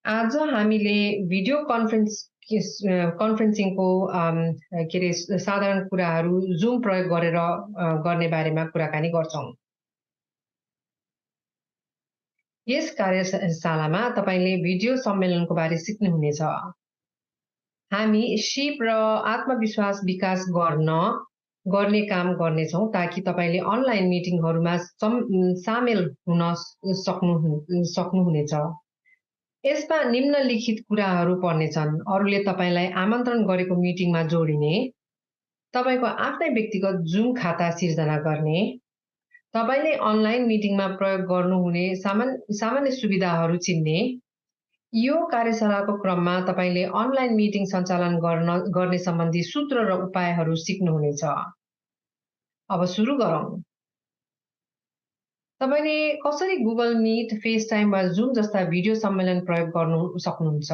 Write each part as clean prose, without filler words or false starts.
आज हामीले भिडियो कन्फरेन्सिङको के रे साधारण कुराहरू जुम प्रयोग गरेर गर्ने बारेमा कुराकानी गर्छौं। यस कार्यशालामा तपाईले भिडियो सम्मेलनको बारे सिक्नुहुनेछ। हामी सिप र आत्मविश्वास विकास गर्ने काम गर्नेछौं ताकि तपाईले अनलाइन मिटिङहरुमा सामेल हुन सक्नुहुनेछ। यसमा निम्नलिखित कुराहरू पर्नेछन्। अरूले तपाईलाई आमन्त्रण गरेको मिटिङमा जोडिने, तपाईको आफ्नै व्यक्तिगत जुम खाता सिर्जना गर्ने, तपाईले अनलाइन मिटिङमा प्रयोग गर्नुहुने सामान्य सुविधाहरू चिन्ने, यो कार्यशालाको क्रममा तपाईले अनलाइन मिटिङ सञ्चालन गर्ने सम्बन्धी सूत्र र उपायहरू सिक्नुहुनेछ। अब सुरु गरौँ। तपाईले कसरी गुगल मिट, फेसटाइम वा जुम जस्ता भिडियो सम्मेलन प्रयोग गर्न सक्नुहुन्छ?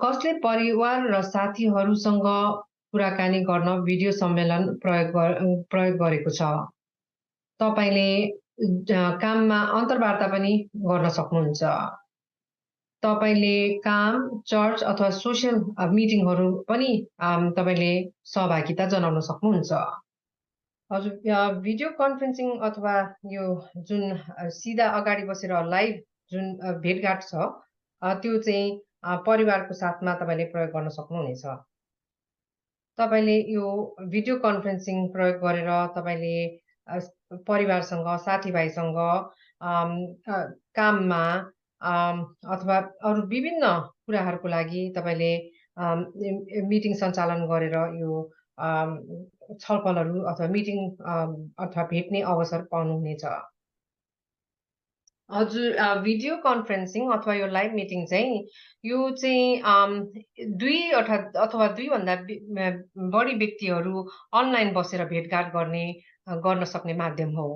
कसले परिवार र साथीहरूसँग कुराकानी गर्न भिडियो सम्मेलन प्रयोग गरेको छ? तपाईले काममा अन्तर्वार्ता पनि गर्न सक्नुहुन्छ। तपाईले काम, चर्च अथवा सोशल मिटिङहरू पनि तपाईले सहभागिता जनाउन सक्नुहुन्छ। हजुर, भिडियो कन्फरेन्सिङ अथवा यो जुन सिधा अगाडि बसेर लाइभ जुन भेटघाट छ त्यो चाहिँ परिवारको साथमा तपाईले प्रयोग गर्न सक्नुहुनेछ। तपाईले यो भिडियो कन्फरेन्सिङ प्रयोग गरेर तपाईले परिवारसँग, साथीभाइसँग काममा अथवा अरू विभिन्न कुराहरूको लागि तपाईले मिटिङ सञ्चालन गरेर यो छलफलहरू अथवा मिटिङ अथवा भेट्ने अवसर पाउनुहुनेछ। हजुर, भिडियो कन्फरेन्सिङ अथवा यो लाइभ मिटिङ चाहिँ यो चाहिँ दुई अथवा दुईभन्दा बढी व्यक्तिहरू अनलाइन बसेर भेटघाट गर्न सक्ने माध्यम हो।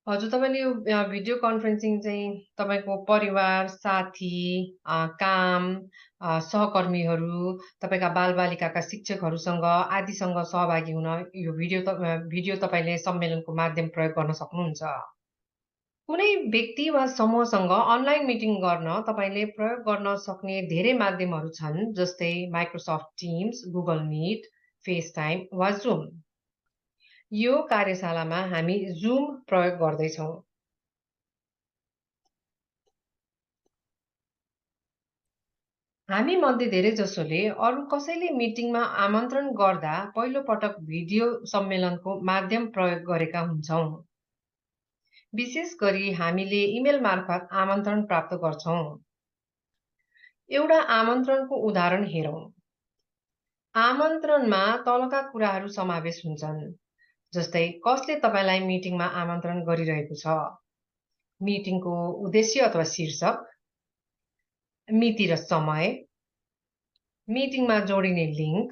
हजुर, तपाईले यो भिडियो कन्फरेन्सिङ चाहिँ तपाईको परिवार, साथी, काम, सहकर्मीहरू, तपाईका बालबालिकाका शिक्षकहरूसँग आदिसँग सहभागी हुन यो भिडियो तपाईले सम्मेलनको माध्यम प्रयोग गर्न सक्नुहुन्छ। कुनै व्यक्ति वा समूहसँग अनलाइन मिटिङ गर्न तपाईले प्रयोग गर्न सक्ने धेरै माध्यमहरू छन्, जस्तै Microsoft Teams, Google Meet, FaceTime वा जुम। यो कार्यशालामा हामी जुम प्रयोग गर्दैछौं। हामी मध्ये धेरै जसोले अरू कसैले मिटिङमा आमन्त्रण गर्दा पहिलो पटक भिडियो सम्मेलनको माध्यम प्रयोग गरेका हुन्छौं। विशेष गरी हामीले इमेल मार्फत आमन्त्रण प्राप्त गर्छौं। एउटा आमन्त्रणको उदाहरण हेरौं। आमन्त्रणमा तलका कुराहरू समावेश हुन्छन्, जस्तै कसले तपाईलाई मिटिङमा आमन्त्रण गरिरहेको छ, मिटिङको उद्देश्य अथवा शीर्षक, मिति र समय, मिटिङमा जोडिने लिङ्क,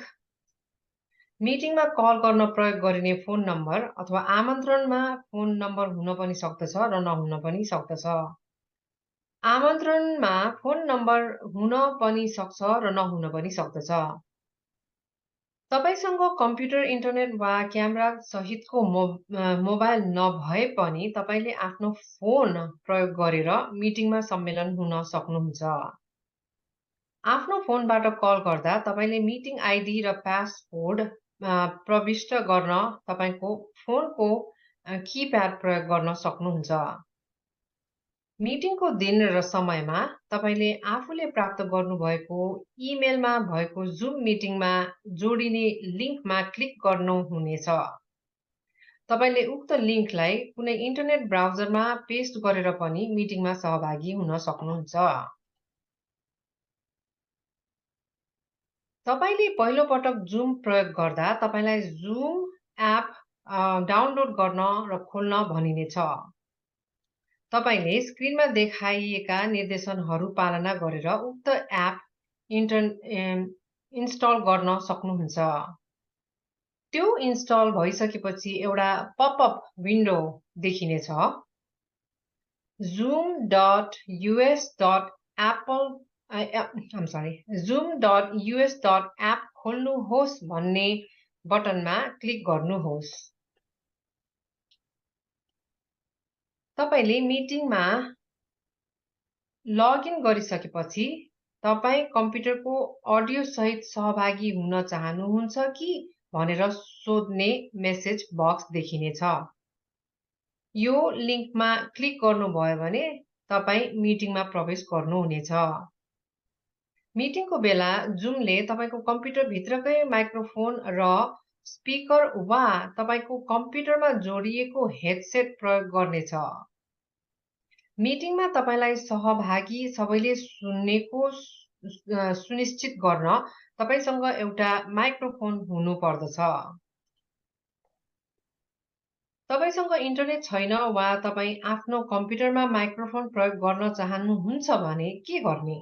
मिटिङमा कल गर्न प्रयोग गरिने फोन नम्बर अथवा आमन्त्रणमा फोन नम्बर हुन पनि सक्दछ र नहुन पनि सक्दछ। आमन्त्रणमा फोन नम्बर हुन पनि सक्छ र नहुन पनि सक्दछ। तपाईसँग कम्प्युटर, इन्टरनेट वा क्यामेरा सहितको मोबाइल नभए पनि तपाईले आफ्नो फोन प्रयोग गरेर मिटिङमा सम्मेलन हुन सक्नुहुन्छ। आफ्नो फोनबाट कल गर्दा तपाईले मिटिङ आइडी र पासवर्ड प्रविष्ट गर्न तपाईको फोनको किप्याड प्रयोग गर्न सक्नुहुन्छ। मिटिङको दिन र समयमा तपाईले आफूले प्राप्त गर्नुभएको इमेलमा भएको जुम मिटिङमा जोडिने लिङ्कमा क्लिक गर्नुहुनेछ। तपाईले उक्त लिङ्कलाई कुनै इन्टरनेट ब्राउजरमा पेस्ट गरेर पनि मिटिङमा सहभागी हुन सक्नुहुन्छ। तपाईले पहिलो पटक जुम प्रयोग गर्दा तपाईलाई जुम एप डाउनलोड गर्न र खोल्न भनिनेछ। तपाईले स्क्रिनमा देखाइएका निर्देशनहरू पालना गरेर उक्त एप इन्स्टल गर्न सक्नुहुन्छ। त्यो इन्स्टल भइसकेपछि एउटा पपअप विन्डो देखिनेछ। zoom.us.app खोल्नुहोस् भन्ने बटनमा क्लिक गर्नुहोस्। तपाईले मिटिङमा लगइन गरिसकेपछि तपाईं कम्प्युटरको अडियो सहित सहभागी हुन चाहनुहुन्छ कि भनेर सोध्ने मेसेज बक्स देखिनेछ। यो लिंकमा क्लिक गर्नुभयो भने तपाईं मिटिङमा प्रवेश गर्नुहुनेछ। मिटिङको बेला जुमले तपाईको कम्प्युटर भित्रकै माइक्रोफोन र स्पिकर वा तपाईको कम्प्युटरमा जोडिएको हेडसेट प्रयोग गर्नेछ। मिटिङमा तपाईलाई सहभागी सबैले सुन्नेको सुनिश्चित गर्न तपाईसँग एउटा माइक्रोफोन हुनु पर्दछ। तपाईसँग इन्टरनेट छैन वा तपाई आफ्नो कम्प्युटरमा माइक्रोफोन प्रयोग गर्न चाहनुहुन्छ भने के गर्ने?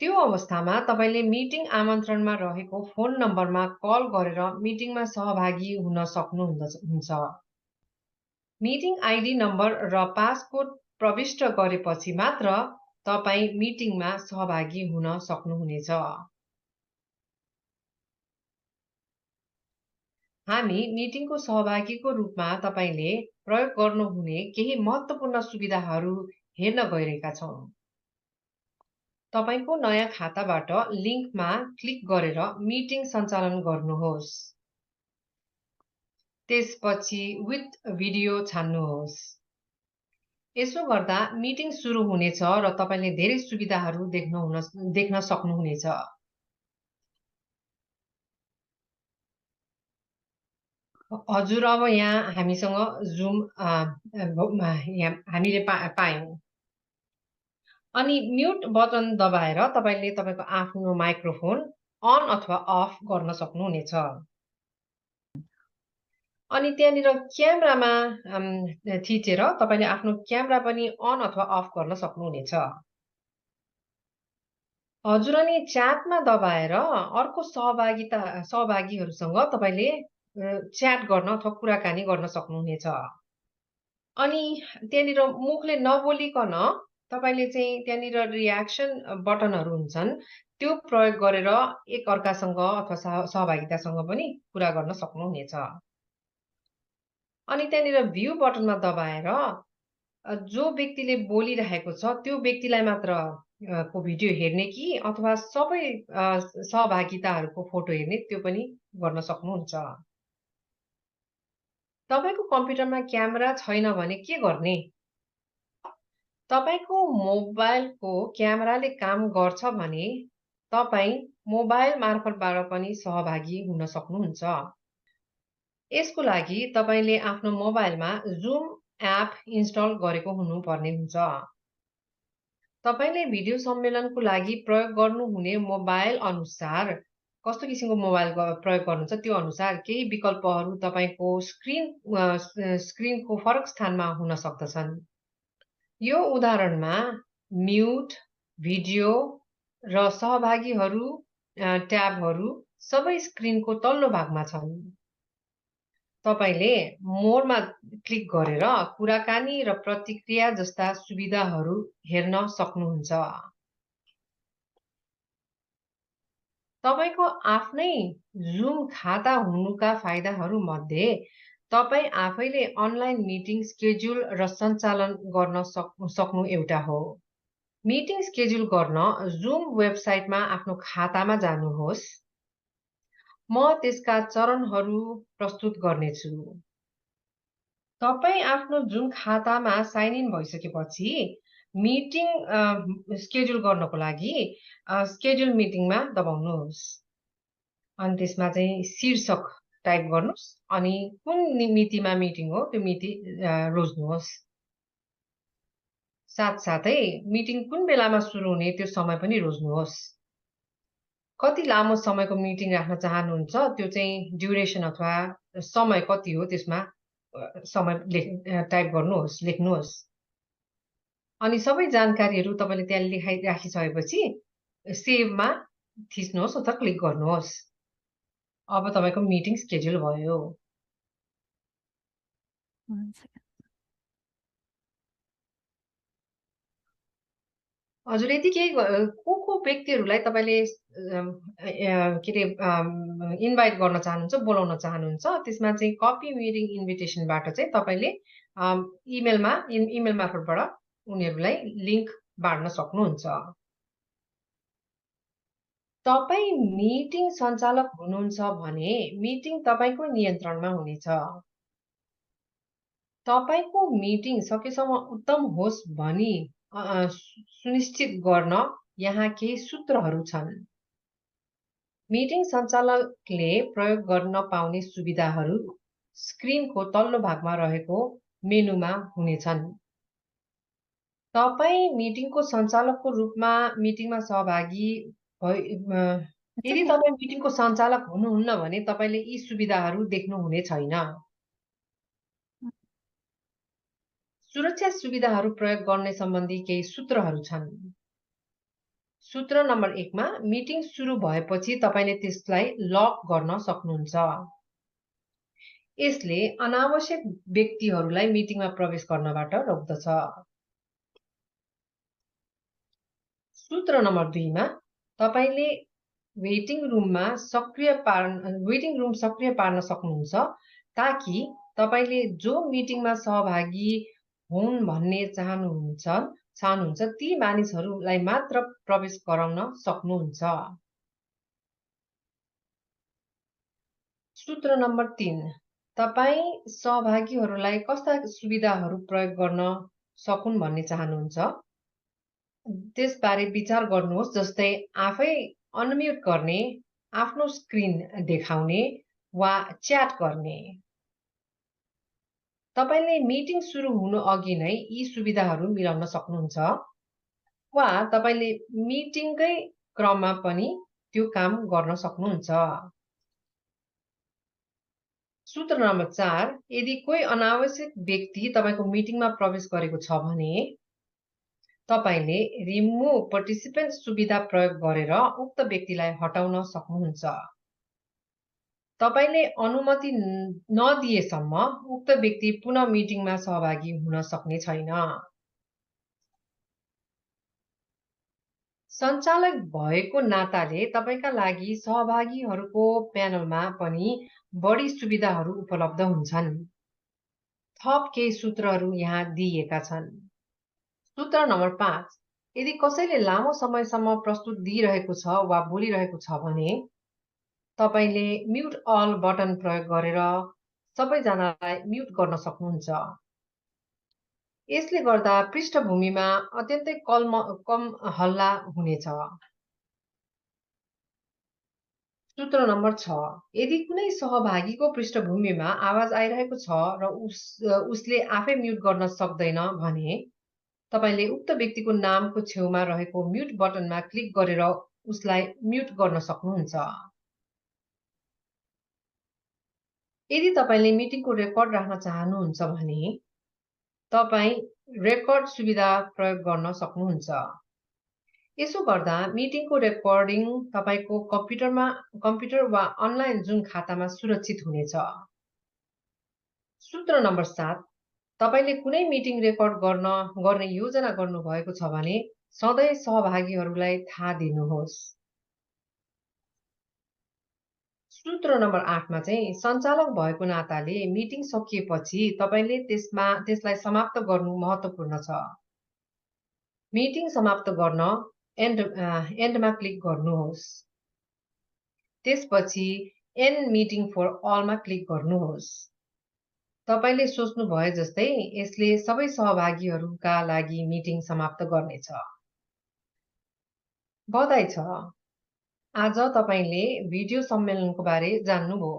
त्यो अवस्थामा तपाईले मिटिङ आमन्त्रणमा रहेको फोन नम्बरमा कल गरेर मिटिङमा सहभागी हुन सक्नुहुन्छ। मिटिङ आइडी नम्बर र पासकोड प्रविष्ट गरेपछि मात्र तपाई मिटिङमा सहभागी हुन सक्नुहुनेछ। हामी मिटिङको सहभागीको रूपमा तपाईले प्रयोग गर्नुहुने केही महत्त्वपूर्ण सुविधाहरू हेर्न गइरहेका छौं। तपाईको नयाँ खाताबाट लिंकमा क्लिक गरेर मिटिङ सञ्चालन गर्नुहोस्। त्यसपछि विथ भिडियो छान्नुहोस्। यसो गर्दा मिटिङ सुरु हुनेछ र तपाईले धेरै सुविधाहरू देख्न सक्नुहुनेछ। हजुर, अब यहाँ हामीसँग जुम हामीले पायौं। अनि म्युट बटन दबाएर तपाईले तपाईको आफ्नो माइक्रोफोन अन अथवा अफ गर्न सक्नुहुनेछ। अनि त्यहाँनिर क्यामेरामा थिचेर तपाईले आफ्नो क्यामेरा पनि अन अथवा अफ गर्न सक्नुहुनेछ। हजुर, अनि च्याटमा दबाएर अर्को सहभागीहरूसँग तपाईले च्याट गर्न अथवा कुराकानी गर्न सक्नुहुनेछ। अनि त्यहाँनिर मुखले नबोलिकन तपाईले चाहिँ त्यहाँनिर रियाक्सन बटनहरू हुन्छन् त्यो प्रयोग गरेर एक अर्कासँग अथवा सहभागितासँग पनि कुरा गर्न सक्नुहुनेछ। अनि त्यहाँनिर भ्यू बटनमा दबाएर जो व्यक्तिले बोलिरहेको छ त्यो व्यक्तिलाई मात्र को भिडियो हेर्ने कि अथवा सबै सहभागिताहरूको फोटो हेर्ने त्यो पनि गर्न सक्नुहुन्छ। तपाईको कम्प्युटरमा क्यामेरा छैन भने के गर्ने? तपाईको मोबाइलको क्यामेराले काम गर्छ भने तपाई मोबाइल मार्फतबाट पनि सहभागी हुन सक्नुहुन्छ। यसको लागि तपाईले आफ्नो मोबाइलमा जुम एप इन्स्टल गरेको हुनुपर्ने हुन्छ। तपाईले भिडियो सम्मेलनको लागि प्रयोग गर्नुहुने मोबाइल अनुसार कस्तो किसिमको मोबाइल प्रयोग गर्नुहुन्छ त्यो अनुसार केही विकल्पहरू तपाईको स्क्रिनको फरक स्थानमा हुन सक्दछन्। यो उदाहरणमा म्युट, भिडियो र सहभागीहरू ट्याबहरू सबै स्क्रिनको तल्लो भागमा छन्। तपाईले मोरमा क्लिक गरेर कुराकानी र प्रतिक्रिया जस्ता सुविधाहरू हेर्न सक्नुहुन्छ। तपाईको आफ्नै जुम खाता हुनुका फाइदाहरू मध्ये तपाई आफैले अनलाइन मिटिङ स्केड्युल र सञ्चालन गर्न सक्नु एउटा हो। मिटिङ स्केड्युल गर्न जुम वेबसाइटमा आफ्नो खातामा जानुहोस्। म त्यसका चरणहरू प्रस्तुत गर्नेछु। तपाई आफ्नो जुम खातामा साइन इन भइसकेपछि मिटिङ स्केड्युल गर्नको लागि स्केड्युल मिटिङमा दबाउनुहोस्। अनि त्यसमा चाहिँ शीर्षक टाइप गर्नुहोस् अनि कुन मितिमा मिटिङ हो त्यो मिति रोज्नुहोस्। साथसाथै मिटिङ कुन बेलामा सुरु हुने त्यो समय पनि रोज्नुहोस्। कति लामो समयको मिटिङ राख्न चाहनुहुन्छ त्यो चाहिँ ड्युरेसन अथवा समय कति हो त्यसमा समय टाइप गर्नुहोस्, लेख्नुहोस्। अनि सबै जानकारीहरू तपाईले त्यहाँ राखिसकेपछि सेभमा थिच्नुहोस् अथवा क्लिक गर्नुहोस्। अब तपाईको मिटिङ स्केड्युल भयो। हजुर, यति केही को व्यक्तिहरूलाई तपाईले के अरे इन्भाइट गर्न चाहनुहुन्छ, बोलाउन चाहनुहुन्छ त्यसमा चाहिँ कपी मिटिङ इन्भिटेसनबाट चाहिँ तपाईले इमेल मार्फतबाट उनीहरूलाई लिंक बाँड्न सक्नुहुन्छ। तपाई मिटिङ सञ्चालक हुनुहुन्छ भने मिटिङ तपाईको नियन्त्रणमा हुनेछ। तपाईको मिटिङ सकेसम्म उत्तम होस् भनी सुनिश्चित गर्न यहाँ केही सूत्रहरू छन्। मिटिङ सञ्चालकले प्रयोग गर्न पाउने सुविधाहरू स्क्रिनको तल्लो भागमा रहेको मेनुमा हुनेछन्। तपाई मिटिङको सञ्चालकको रूपमा मिटिङमा सहभागी यदि तपाई मिटिङको सञ्चालक हुनुहुन्न भने तपाईले यी सुविधाहरू देख्नुहुने छैन। सुरक्षा सुविधाहरू प्रयोग गर्ने सम्बन्धी केही सूत्रहरू छन्। सूत्र नम्बर 1 मा मिटिङ सुरु भएपछि तपाईले त्यसलाई लक गर्न सक्नुहुन्छ। यसले अनावश्यक व्यक्तिहरूलाई मिटिङमा प्रवेश गर्नबाट रोक्दछ। सूत्र नम्बर 2 मा तपाईले वेटिङ रुम सक्रिय पार्न सक्नुहुन्छ ताकि तपाईले जो मिटिङमा सहभागी हुन् भन्ने चाहनुहुन्छ ती मानिसहरूलाई मात्र प्रवेश गराउन सक्नुहुन्छ। सूत्र नम्बर 3 तपाई सहभागीहरूलाई कस्ता सुविधाहरू प्रयोग गर्न सकुन् भन्ने चाहनुहुन्छ त्यसबारे विचार गर्नुहोस्, जस्तै आफै अनम्युट गर्ने, आफ्नो स्क्रिन देखाउने वा च्याट गर्ने। तपाईले मिटिङ सुरु हुनु अघि नै यी सुविधाहरू मिलाउन सक्नुहुन्छ वा तपाईले मिटिङकै क्रममा पनि त्यो काम गर्न सक्नुहुन्छ। सूत्र नम्बर 4 यदि कोही अनावश्यक व्यक्ति तपाईको मिटिङमा प्रवेश गरेको छ भने तपाईले रिमुभ पार्टिसिपेन्ट सुविधा प्रयोग गरेर उक्त व्यक्तिलाई हटाउन सक्नुहुन्छ। तपाईले अनुमति नदिएसम्म उक्त व्यक्ति पुनः मिटिङमा सहभागी हुन सक्ने छैन। सञ्चालक भएको नाताले तपाईका लागि सहभागीहरूको प्यानलमा पनि बढी सुविधाहरू उपलब्ध हुन्छन्। थप केही सूत्रहरू यहाँ दिइएका छन्। सूत्र नम्बर 5 यदि कसैले लामो समयसम्म प्रस्तुत दिइरहेको छ वा बोलिरहेको छ भने तपाईले म्युट अल बटन प्रयोग गरेर सबैजनालाई म्युट गर्न सक्नुहुन्छ। यसले गर्दा पृष्ठभूमिमा अत्यन्तै कम हल्ला हुनेछ। सूत्र नम्बर 6 यदि कुनै सहभागीको पृष्ठभूमिमा आवाज आइरहेको छ र उसले आफै म्युट गर्न सक्दैन भने तपाईले उक्त व्यक्तिको नामको छेउमा रहेको म्युट बटनमा क्लिक गरेर उसलाई म्युट गर्न सक्नुहुन्छ। यदि तपाईले मिटिङको रेकर्ड राख्न चाहनुहुन्छ भने तपाई रेकर्ड सुविधा प्रयोग गर्न सक्नुहुन्छ। यसो गर्दा मिटिङको रेकर्डिङ तपाईको कम्प्युटर वा अनलाइन जुन खातामा सुरक्षित हुनेछ। सूत्र नम्बर 7 तपाईले कुनै मिटिङ रेकर्ड गर्ने योजना गर्नुभएको छ भने सधैँ सहभागीहरूलाई थाहा दिनुहोस्। सूत्र नम्बर 8 मा चाहिँ सञ्चालक भएको नाताले मिटिङ सकिएपछि तपाईले त्यसलाई समाप्त गर्नु महत्त्वपूर्ण छ। मिटिङ समाप्त गर्न एन्डमा क्लिक गर्नुहोस्। त्यसपछि एन्ड मिटिङ फर अलमा क्लिक गर्नुहोस्। तपाईले सोच्नु भए जस्तै यसले सबै सहभागीहरूका लागि मिटिङ समाप्त गर्नेछ। बधाई छ, आज तपाईले भिडियो सम्मेलनको बारे जान्नुभयो।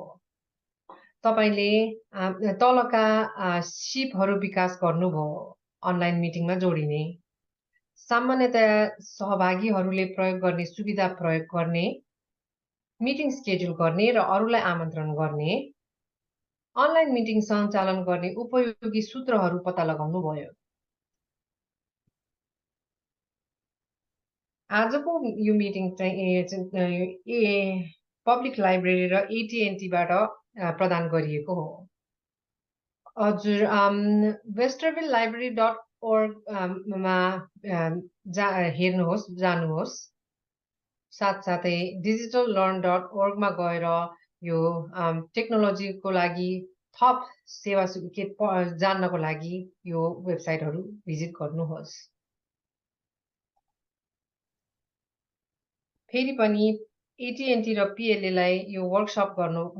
तपाईले तलका सिपहरू विकास गर्नुभयो अनलाइन मिटिङमा जोडिने, सामान्यतया सहभागीहरूले प्रयोग गर्ने सुविधा प्रयोग गर्ने, मिटिङ स्केड्युल गर्ने र अरूलाई आमन्त्रण गर्ने, अनलाइन मिटिङ सञ्चालन गर्ने उपयोगी सूत्रहरू पत्ता लगाउनु भयो। आजको यो मिटिङ चाहिँ पब्लिक लाइब्रेरी र AT&T बाट प्रदान गरिएको हो। हजुर वेस्टरविल library.org मा हेर्नुहोस्, जानुहोस्। साथसाथै digitallearn.org मा गएर यो टेक्नोलोजीको लागि थप सेवा जान्नको लागि यो वेबसाइटहरू भिजिट गर्नुहोस्। फेरि पनि AT&T र PLA-लाई यो वर्कसप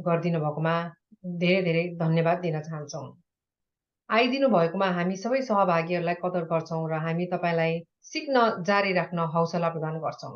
गरिदिनु भएकोमा धेरै धेरै धन्यवाद दिन चाहन्छौँ। आइदिनु भएकोमा हामी सबै सहभागीहरूलाई कदर गर्छौँ र हामी तपाईलाई सिक्न जारी राख्न हौसला प्रदान गर्छौँ।